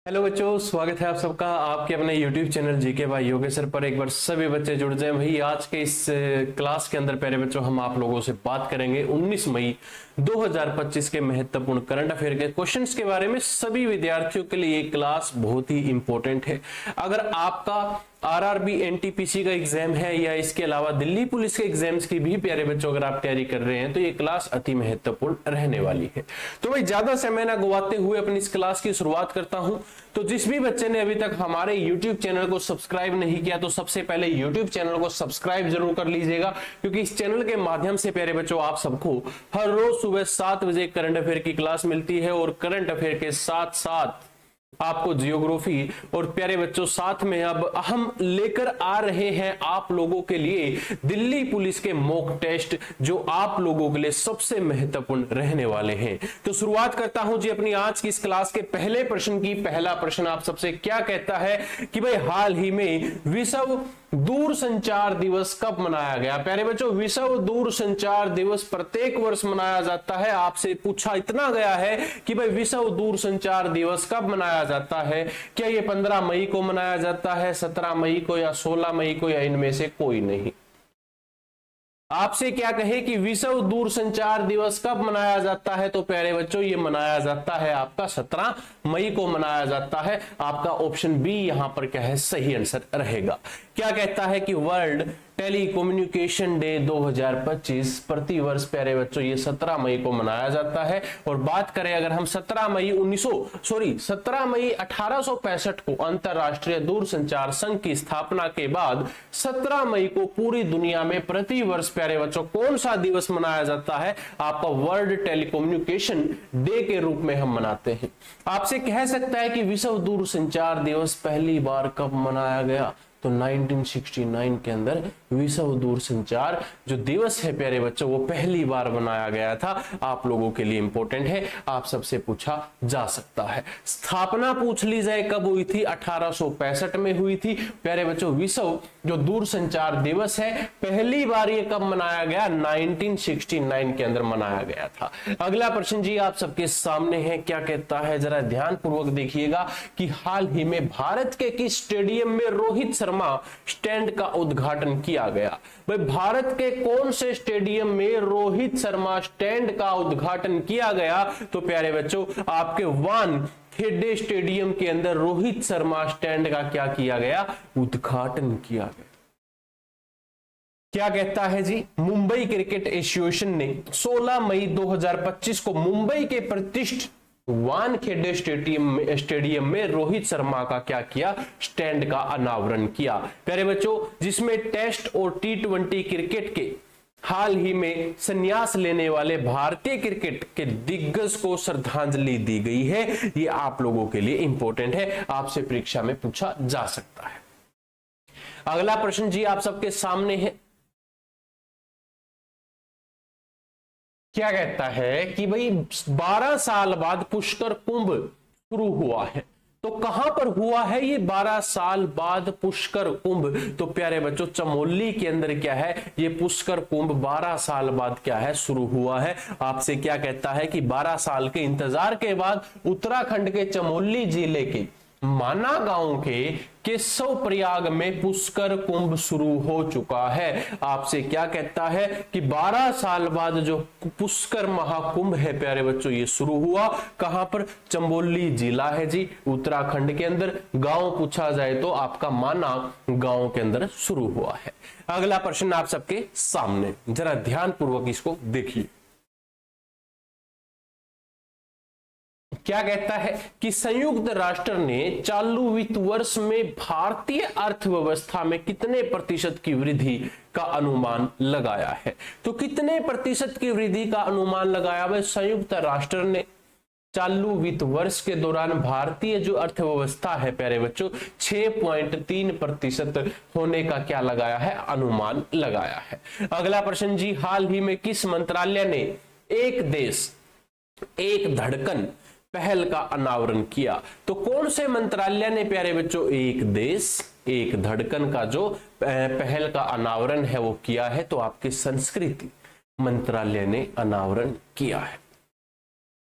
Hello बच्चों, स्वागत है आप सबका आपके अपने YouTube channel GK by Yogeshwar पर। एक बार सभी बच्चे जुड़ जाएं। भाई आज के इस क्लास के अंदर प्यारे बच्चों हम आप लोगों से बात करेंगे 19 मई 2025 के महत्वपूर्ण करंट अफेयर के क्वेश्चंस के बारे में। सभी विद्यार्थियों के लिए ये क्लास बहुत ही इंपॉर्टेंट है। अगर आपका आरआरबी एनटीपीसी का एग्जाम है या इसके अलावा दिल्ली पुलिस के एग्जाम्स की भी प्यारे बच्चों अगर आप तैयारी कर रहे हैं तो ये क्लास अति महत्वपूर्ण रहने वाली है। तो भाई ज्यादा समय ना गवाते हुए अपनी इस क्लास की शुरुआत करता हूं। तो जिस भी बच्चे ने अभी तक हमारे YouTube चैनल को सब्सक्राइब नहीं किया तो सबसे पहले YouTube चैनल को सब्सक्राइब जरूर कर लीजिएगा, क्योंकि इस चैनल के माध्यम से प्यारे बच्चों आप सबको हर रोज सुबह 7 बजे करंट अफेयर की क्लास मिलती है। और करंट अफेयर के साथ साथ आपको जियोग्राफी और प्यारे बच्चों साथ में अब हम लेकर आ रहे हैं आप लोगों के लिए दिल्ली पुलिस के मॉक टेस्ट, जो आप लोगों के लिए सबसे महत्वपूर्ण रहने वाले हैं। तो शुरुआत करता हूं जी अपनी आज की इस क्लास के पहले प्रश्न की। पहला प्रश्न आप सबसे क्या कहता है कि भाई हाल ही में विश्व दूरसंचार दिवस कब मनाया गया? प्यारे बच्चों, विश्व दूरसंचार दिवस प्रत्येक वर्ष मनाया जाता है। आपसे पूछा इतना गया है कि भाई विश्व दूरसंचार दिवस कब मनाया जाता है? क्या ये 15 मई को मनाया जाता है, 17 मई को या 16 मई को, या इनमें से कोई नहीं? आपसे क्या कहे कि विश्व दूरसंचार दिवस कब मनाया जाता है? तो प्यारे बच्चों ये मनाया जाता है आपका 17 मई को मनाया जाता है। आपका ऑप्शन बी यहां पर क्या है, सही आंसर रहेगा। क्या कहता है कि वर्ल्ड टेलीकम्युनिकेशन डे 2025 प्रतिवर्ष प्यारे बच्चों ये 17 मई को मनाया जाता है। और बात करें अगर हम 17 मई 1865 को अंतरराष्ट्रीय दूरसंचार संघ की स्थापना के बाद 17 मई को पूरी दुनिया में प्रतिवर्ष प्यारे बच्चों कौन सा दिवस मनाया जाता है? आपका वर्ल्ड टेलीकम्युनिकेशन डे के रूप में हम मनाते हैं। आपसे कह सकता है कि विश्व दूरसंचार दिवस पहली बार कब मनाया गया? तो 1969 के अंदर विश्व दूरसंचार जो दिवस है प्यारे बच्चों वो पहली बार बनाया गया था। आप लोगों के लिए इंपॉर्टेंट है, आप सबसे पूछा जा सकता है। स्थापना पूछ ली जाए कब हुई थी? 1865 में हुई थी प्यारे बच्चों। विश्व जो दूरसंचार दिवस है पहली बार ये कब मनाया गया? 1969 के अंदर मनाया गया था। अगला प्रश्न जी आप सबके सामने है, क्या कहता है जरा ध्यान पूर्वक देखिएगा कि हाल ही में भारत के किस स्टेडियम में रोहित शर्मा स्टैंड का उद्घाटन किया गया? भाई भारत के कौन से स्टेडियम में रोहित शर्मा स्टैंड का उद्घाटन किया गया? तो प्यारे बच्चों आपके वानखेड़े स्टेडियम के अंदर रोहित शर्मा स्टैंड का क्या किया गया? उद्घाटन किया गया। क्या कहता है जी? मुंबई क्रिकेट एसोसिएशन ने 16 मई 2025 को मुंबई के प्रतिष्ठित वानखेड़े स्टेडियम में रोहित शर्मा का क्या किया? स्टैंड का अनावरण किया प्यारे बच्चों, जिसमें टेस्ट और T20 क्रिकेट के हाल ही में संन्यास लेने वाले भारतीय क्रिकेट के दिग्गज को श्रद्धांजलि दी गई है। ये आप लोगों के लिए इंपॉर्टेंट है, आपसे परीक्षा में पूछा जा सकता है। अगला प्रश्न जी आप सबके सामने है, क्या कहता है कि भाई 12 साल बाद पुष्कर कुंभ शुरू हुआ है। तो कहां पर हुआ है ये 12 साल बाद पुष्कर कुंभ? तो प्यारे बच्चों चमोली के अंदर क्या है ये पुष्कर कुंभ 12 साल बाद क्या है शुरू हुआ है। आपसे क्या कहता है कि 12 साल के इंतजार के बाद उत्तराखंड के चमोली जिले के माना गांव के केशव प्रयाग में पुष्कर कुंभ शुरू हो चुका है। आपसे क्या कहता है कि 12 साल बाद जो पुष्कर महाकुंभ है प्यारे बच्चों ये शुरू हुआ कहां पर? चमोली जिला है जी उत्तराखंड के अंदर। गांव पूछा जाए तो आपका माना गांव के अंदर शुरू हुआ है। अगला प्रश्न आप सबके सामने, जरा ध्यान पूर्वक इसको देखिए। क्या कहता है कि संयुक्त राष्ट्र ने चालू वित्त वर्ष में भारतीय अर्थव्यवस्था में कितने प्रतिशत की वृद्धि का अनुमान लगाया है? तो कितने प्रतिशत की वृद्धि का अनुमान लगाया? भाई संयुक्त राष्ट्र ने चालू वित्त वर्ष के दौरान भारतीय जो अर्थव्यवस्था है प्यारे बच्चों 6.3% होने का क्या लगाया है? अनुमान लगाया है। अगला प्रश्न जी, हाल ही में किस मंत्रालय ने एक देश एक धड़कन पहल का अनावरण किया? तो कौन से मंत्रालय ने प्यारे बच्चों एक देश एक धड़कन का जो पहल का अनावरण है वो किया है? तो आपके संस्कृति मंत्रालय ने अनावरण किया है।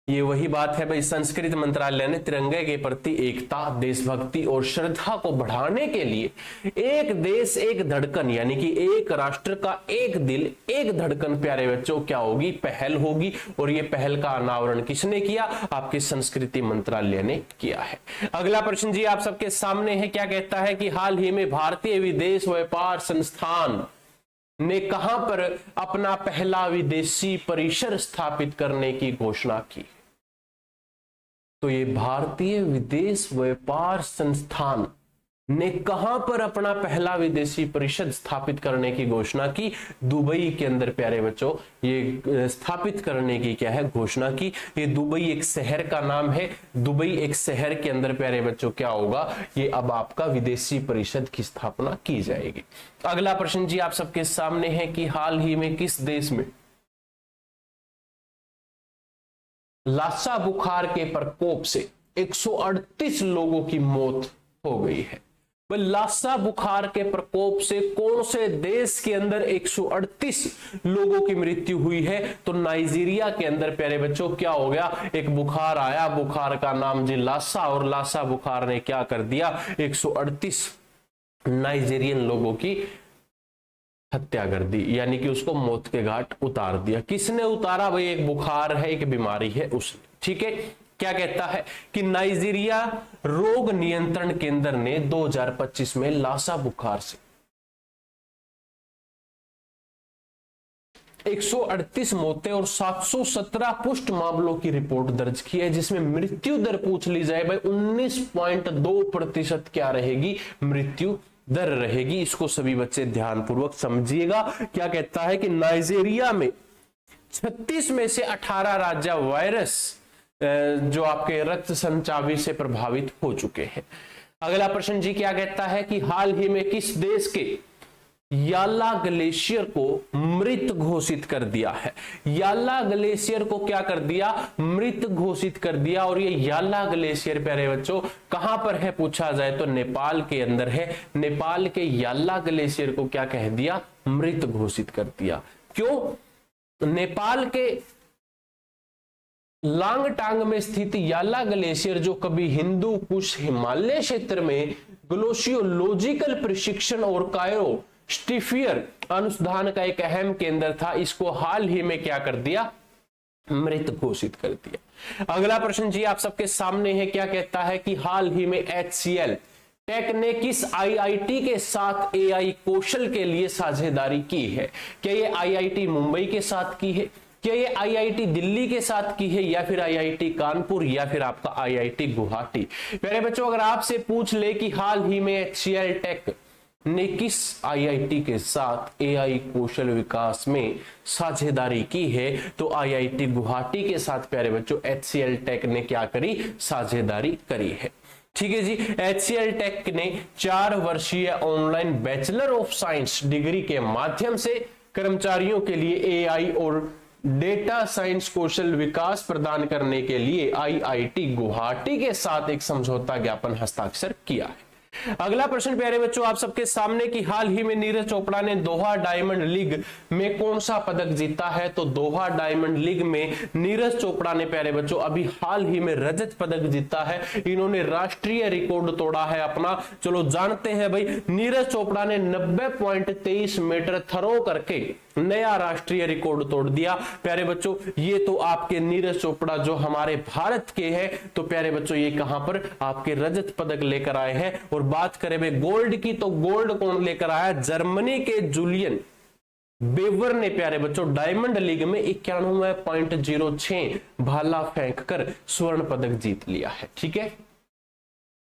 ये वही बात है भाई, संस्कृति मंत्रालय ने तिरंगे के प्रति एकता, देशभक्ति और श्रद्धा को बढ़ाने के लिए एक देश एक धड़कन यानी कि एक राष्ट्र का एक दिल एक धड़कन प्यारे बच्चों क्या होगी, पहल होगी। और ये पहल का अनावरण किसने किया, आपके संस्कृति मंत्रालय ने किया है। अगला प्रश्न जी आप सबके सामने है, क्या कहता है कि हाल ही में भारतीय विदेश व्यापार संस्थान ने कहां पर अपना पहला विदेशी परिसर स्थापित करने की घोषणा की। तो ये भारतीय विदेश व्यापार संस्थान ने कहां पर अपना पहला विदेशी परिषद स्थापित करने की घोषणा की, दुबई के अंदर प्यारे बच्चों ये स्थापित करने की क्या है, घोषणा की। ये दुबई एक शहर का नाम है, दुबई एक शहर के अंदर प्यारे बच्चों क्या होगा, ये अब आपका विदेशी परिषद की स्थापना की जाएगी। अगला प्रश्न जी आप सबके सामने है कि हाल ही में किस देश में लासा बुखार के प्रकोप से 138 लोगों की मौत हो गई है। लासा बुखार के प्रकोप से कौन से देश के अंदर 138 लोगों की मृत्यु हुई है, तो नाइजीरिया के अंदर प्यारे बच्चों क्या हो गया, एक बुखार आया, बुखार का नाम जी लासा, और लासा बुखार ने क्या कर दिया, 138 नाइजीरियन लोगों की हत्या कर दी, यानी कि उसको मौत के घाट उतार दिया। किसने उतारा भाई, एक बुखार है, एक बीमारी है उसने, ठीक है। क्या कहता है कि नाइजीरिया रोग नियंत्रण केंद्र ने 2025 में लासा बुखार से 138 मौतें और 717 पुष्ट मामलों की रिपोर्ट दर्ज की है, जिसमें मृत्यु दर पूछ ली जाए भाई 19.2% क्या रहेगी, मृत्यु दर रहेगी। इसको सभी बच्चे ध्यानपूर्वक समझिएगा। क्या कहता है कि नाइजीरिया में 36 में से 18 राज्य वायरस जो आपके रक्त संचावी से प्रभावित हो चुके हैं। अगला प्रश्न जी क्या कहता है कि हाल ही में किस देश के याला ग्लेशियर को मृत घोषित कर दिया है। याला ग्लेशियर को क्या कर दिया, मृत घोषित कर दिया। और ये याला ग्लेशियर प्यारे बच्चों कहां पर है पूछा जाए तो नेपाल के अंदर है। नेपाल के याला ग्लेशियर को क्या कह दिया, मृत घोषित कर दिया। क्यों, नेपाल के लांगटांग में स्थित याला ग्लेशियर जो कभी हिंदू कुश हिमालय क्षेत्र में ग्लोशियोलॉजिकल प्रशिक्षण और कायरो स्टिफियर अनुसंधान का एक अहम केंद्र था, इसको हाल ही में क्या कर दिया, मृत घोषित कर दिया। अगला प्रश्न जी आप सबके सामने है, क्या कहता है कि हाल ही में HCL टेक ने किस IIT के साथ AI कौशल के लिए साझेदारी की है। क्या ये IIT मुंबई के साथ की है, क्या ये IIT दिल्ली के साथ की है, या फिर IIT कानपुर, या फिर आपका IIT गुवाहाटी। प्यारे बच्चों अगर आपसे पूछ ले कि हाल ही में HCL टेक ने किस IIT के साथ AI कौशल विकास में साझेदारी की है, तो IIT गुवाहाटी के साथ प्यारे बच्चों HCL टेक ने क्या करी, साझेदारी करी है। ठीक है जी, HCL टेक ने 4 वर्षीय online bachelor of science degree के माध्यम से कर्मचारियों के लिए AI और डेटा साइंस कौशल विकास प्रदान करने के लिए IIT गुवाहाटी के साथ एक समझौता ज्ञापन हस्ताक्षर किया है। अगला प्रश्न प्यारे बच्चों आप सबके सामने कि हाल ही में नीरज चोपड़ा ने दोहा डायमंड लीग में कौन सा पदक जीता है। तो दोहा डायमंड लीग में नीरज चोपड़ा ने प्यारे बच्चों अभी हाल ही में रजत पदक जीता है। इन्होंने राष्ट्रीय रिकॉर्ड तोड़ा है अपना। चलो जानते हैं भाई, नीरज चोपड़ा ने 90.23 मीटर थ्रो करके नया राष्ट्रीय रिकॉर्ड तोड़ दिया। प्यारे बच्चों ये तो आपके नीरज चोपड़ा जो हमारे भारत के हैं, तो प्यारे बच्चों ये कहां पर आपके रजत पदक लेकर आए हैं। और बात करें भाई गोल्ड की, तो गोल्ड कौन लेकर आया, जर्मनी के जूलियन बेवर ने प्यारे बच्चों डायमंड लीग में 91.06 भाला फेंक कर स्वर्ण पदक जीत लिया है। ठीक है,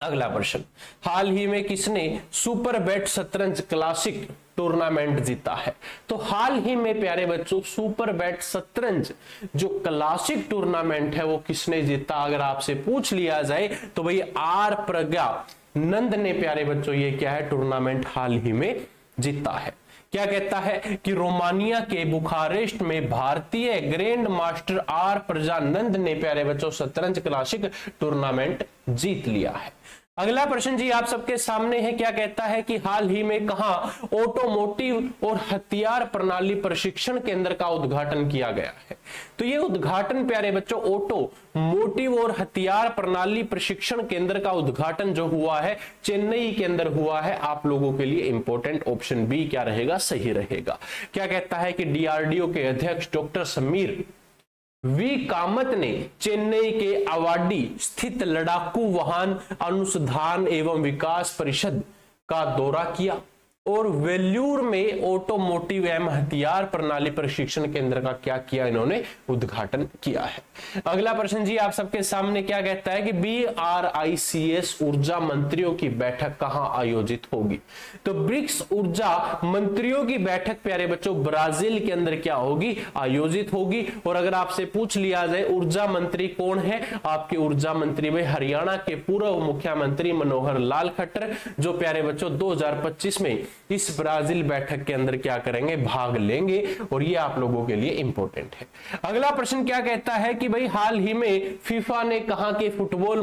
अगला प्रश्न, हाल ही में किसने सुपर बैट शतरंज क्लासिक टूर्नामेंट जीता है। तो हाल ही में प्यारे बच्चों सुपर बैट शतरंज जो क्लासिक टूर्नामेंट है वो किसने जीता, अगर आपसे पूछ लिया जाए तो भाई आर प्रज्ञा नंद ने प्यारे बच्चों ये क्या है टूर्नामेंट हाल ही में जीता है। क्या कहता है कि रोमानिया के बुखारेस्ट में भारतीय ग्रैंड मास्टर आर प्रजानंद ने प्यारे बच्चों शतरंज क्लासिक टूर्नामेंट जीत लिया है। अगला प्रश्न जी आप सबके सामने है, क्या कहता है कि हाल ही में कहां ऑटोमोटिव और हथियार प्रणाली प्रशिक्षण केंद्र का उद्घाटन किया गया है। तो ये उद्घाटन प्यारे बच्चों ऑटोमोटिव और हथियार प्रणाली प्रशिक्षण केंद्र का उद्घाटन जो हुआ है चेन्नई के अंदर हुआ है। आप लोगों के लिए इंपॉर्टेंट ऑप्शन बी क्या रहेगा, सही रहेगा। क्या कहता है कि डीआरडीओ के अध्यक्ष डॉक्टर समीर वी कामत ने चेन्नई के अवाडी स्थित लड़ाकू वाहन अनुसंधान एवं विकास परिषद का दौरा किया और वेल्लूर में ऑटोमोटिव एवं हथियार प्रणाली प्रशिक्षण केंद्र का क्या किया, इन्होंने उद्घाटन किया है। अगला प्रश्न जी आप सबके सामने क्या कहता है कि BRICS ऊर्जा मंत्रियों की बैठक कहां आयोजित होगी। तो ब्रिक्स ऊर्जा मंत्रियों की बैठक प्यारे बच्चों ब्राजील के अंदर क्या होगी, आयोजित होगी। और अगर आपसे पूछ लिया जाए ऊर्जा मंत्री कौन है, आपके ऊर्जा मंत्री में हरियाणा के पूर्व मुख्यमंत्री मनोहर लाल खट्टर, जो प्यारे बच्चों 2025 में इस ब्राजील बैठक के अंदर क्या करेंगे, भाग लेंगे। और ये आप लोगों के लिए इंपॉर्टेंट है। अगला प्रश्न क्या कहता है कि भाई हाल ही में फीफा ने कहा कि फुटबॉल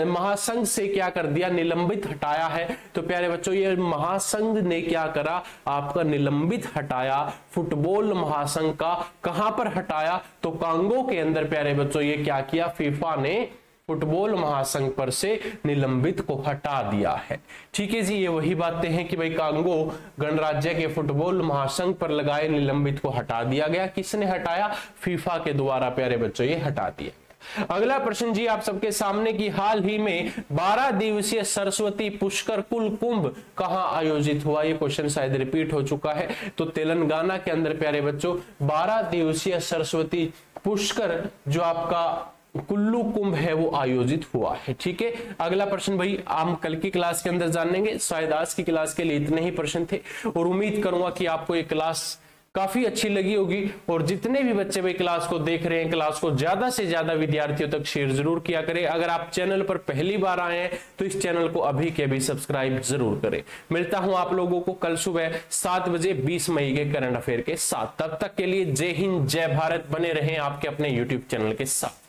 महासंघ से क्या कर दिया, निलंबित हटाया है। तो प्यारे बच्चों ये महासंघ ने क्या करा, आपका निलंबित हटाया फुटबॉल महासंघ का। कहां पर हटाया, तो कांगो के अंदर प्यारे बच्चों ये क्या किया, फीफा ने फुटबॉल महासंघ पर से निलंबित को हटा दिया है। ठीक है जी, ये वही बातें हैं कि भाई कांगो गणराज्य के फुटबॉल महासंघ पर लगाए निलंबित को हटा दिया गया। किसने हटाया, फीफा के द्वारा प्यारे बच्चों ये हटा दिया। अगला प्रश्न जी आप सबके सामने की हाल ही में 12 दिवसीय सरस्वती पुष्कर कुल कुंभ कहां आयोजित हुआ। ये क्वेश्चन शायद रिपीट हो चुका है। तो तेलंगाना के अंदर प्यारे बच्चों 12 दिवसीय सरस्वती पुष्कर जो आपका कुल्लू कुंभ है वो आयोजित हुआ है। ठीक है, अगला प्रश्न भाई हम कल की क्लास के अंदर जानेंगे। शायद आज की क्लास के लिए इतने ही प्रश्न थे और उम्मीद करूंगा कि आपको ये क्लास काफी अच्छी लगी होगी। और जितने भी बच्चे भाई क्लास को देख रहे हैं, क्लास को ज्यादा से ज्यादा विद्यार्थियों तक शेयर जरूर किया करें। अगर आप चैनल पर पहली बार आए हैं तो इस चैनल को अभी के अभी सब्सक्राइब जरूर करें। मिलता हूं आप लोगों को कल सुबह 7 बजे 20 मई के करंट अफेयर के साथ। तब तक के लिए जय हिंद जय भारत, बने रहें आपके अपने यूट्यूब चैनल के साथ।